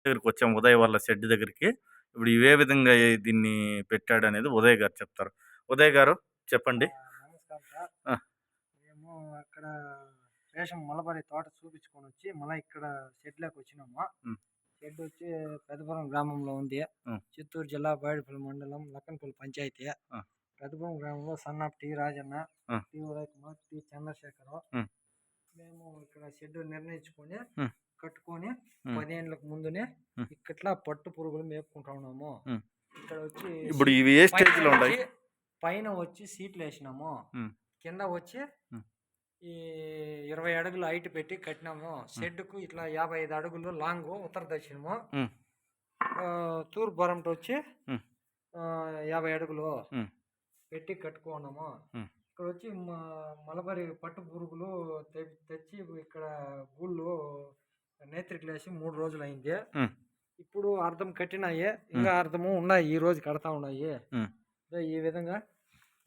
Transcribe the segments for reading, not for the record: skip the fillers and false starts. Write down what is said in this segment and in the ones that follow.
దగ్గరికి వచ్చాము ఉదయ్ వాళ్ళ షెడ్ దగ్గరికి. ఇప్పుడు ఇవే విధంగా దీన్ని పెట్టాడనేది ఉదయ్ గారు చెప్తారు. ఉదయ్ గారు చెప్పండి. నమస్కారం సార్. మేము అక్కడ రేషన్ మలబరి తోట చూపించుకొని వచ్చి మళ్ళీ ఇక్కడ షెడ్లోకి వచ్చినాము. షెడ్ వచ్చి పెద్దపురం గ్రామంలో ఉంది. చిత్తూరు జిల్లా బయటపల్లి మండలం లక్కనపల్లి పంచాయతీ. పెద్దపురం గ్రామంలో సన్నాప్ T Rajanna, T Uday Kumar, T Chandrashekar. మేము ఇక్కడ షెడ్ నిర్ణయించుకొని కట్టుకొని 10 ఏళ్ళకు ముందునే ఇక్కట్లా పట్టు పురుగులు మేపుకుంటా ఉన్నాము. ఇక్కడ వచ్చి ఇప్పుడు ఇవి ఏ స్టేజ్ లో ఉన్నాయి? పైన వచ్చి సీట్లు వేసినాము, కింద వచ్చి ఈ 20 అడుగులు హైట్ పెట్టి కట్టినాము. షెడ్కు ఇట్లా 55 అడుగులు లాంగ్ ఉత్తర దక్షిణము, తూర్పు బొరంట వచ్చి 50 అడుగులు పెట్టి కట్టుకున్నాము. ఇక్కడ వచ్చి మలబరి పట్టు పురుగులు తెచ్చి ఇక్కడ గూళ్ళు నేత్రికలేసి 3 రోజులు అయింది. ఇప్పుడు అర్థం కట్టినాయి, ఇంకా అర్థము ఉన్నాయి, ఈ రోజు కడతా ఉన్నాయి. ఈ విధంగా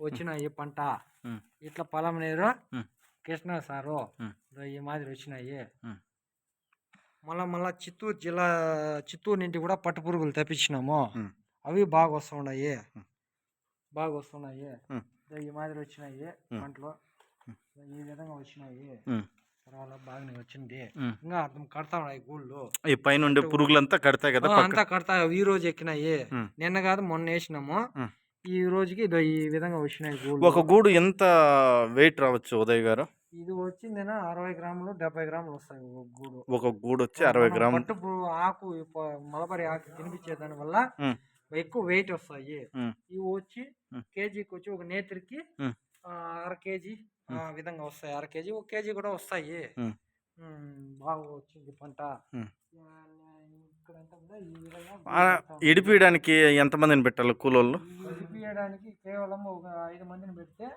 వచ్చినాయి పంట. ఇట్లా పొలం నీరు కృష్ణ సారు ఈ మాదిరి వచ్చినాయి. మళ్ళా చిత్తూరు జిల్లా చిత్తూరు నుండి కూడా పట్టు పురుగులు తెప్పించినాము. అవి బాగా వస్తున్నాయి. ఈ మాదిరి వచ్చినాయి పంటలు. ఈ విధంగా వచ్చినాయి. బాగానే వచ్చింది. ఇంకా అర్థం కడతా ఉన్నాయి గూళ్ళు. ఈ పైన ఉండే పురుగులంతా కడతాయి కదా? అంతా కడతాయి. ఈ రోజు ఎక్కినాయి, నిన్న కాదు మొన్న వేసినాము. ఈ రోజుకి ఈ విధంగా వచ్చినాయి గూళ్ళు. ఒక గూడు ఎంత వెయిట్ రావచ్చు ఉదయ్ గారు? ఇది వచ్చింది 60 గ్రాములు 70 గ్రాములు వస్తాయి గూడు. ఒక గూడు వచ్చి 60 గ్రాములు. పట్టు ఆకు మలబరి ఆకు తినిపించే దాని వల్ల ఎక్కువ వెయిట్ వస్తాయి. ఇవి వచ్చి కేజీకి వచ్చి ఒక నేత్రికి 1/2 కేజీ విధంగా వస్తాయి. 1/2 కేజీ 1 కేజీ కూడా వస్తాయి. బాగా వచ్చింది పంట. ఎడిపియడానికి ఎంత మందిని పెట్టాలి కూలోళ్ళు? ఎడిపియడానికి కేవలం ఒక 5 మందిని పెడితే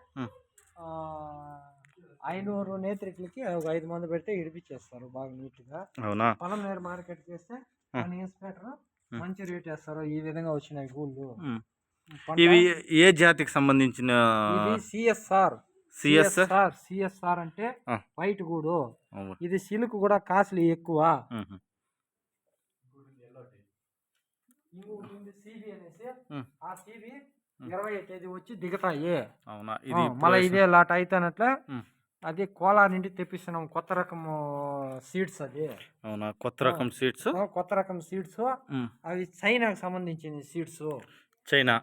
500 నేత్రికలకి ఒక 5 మంది పెడితే ఇడిపించేస్తారు బాగా నీట్ గా. అవునా? పొలం నేరు మార్కెట్ చేస్తే ఇన్స్పెక్టర్ మంచి రేట్ వేస్తారు. ఈ విధంగా వచ్చినాయి గూళ్ళు. ఇవి ఏ జాతికి సంబంధించిన? సిఎస్ఆర్ అంటే వైట్ గూడు. ఇది సిల్క్ కూడా కాస్ట్లీ ఎక్కువ. సిబి అనేసి ఆ సిబి 20 కేజీ వచ్చి దిగుతాయి. మళ్ళీ ఇదే లాట్ అయితేనట్ల అది కోలార్ నుండి తెప్పిస్తున్నాం. కొత్త రకం సీడ్స్. అది కొత్త రకం సీడ్స్. అవి చైనాకు సంబంధించిన సీడ్స్. చైనా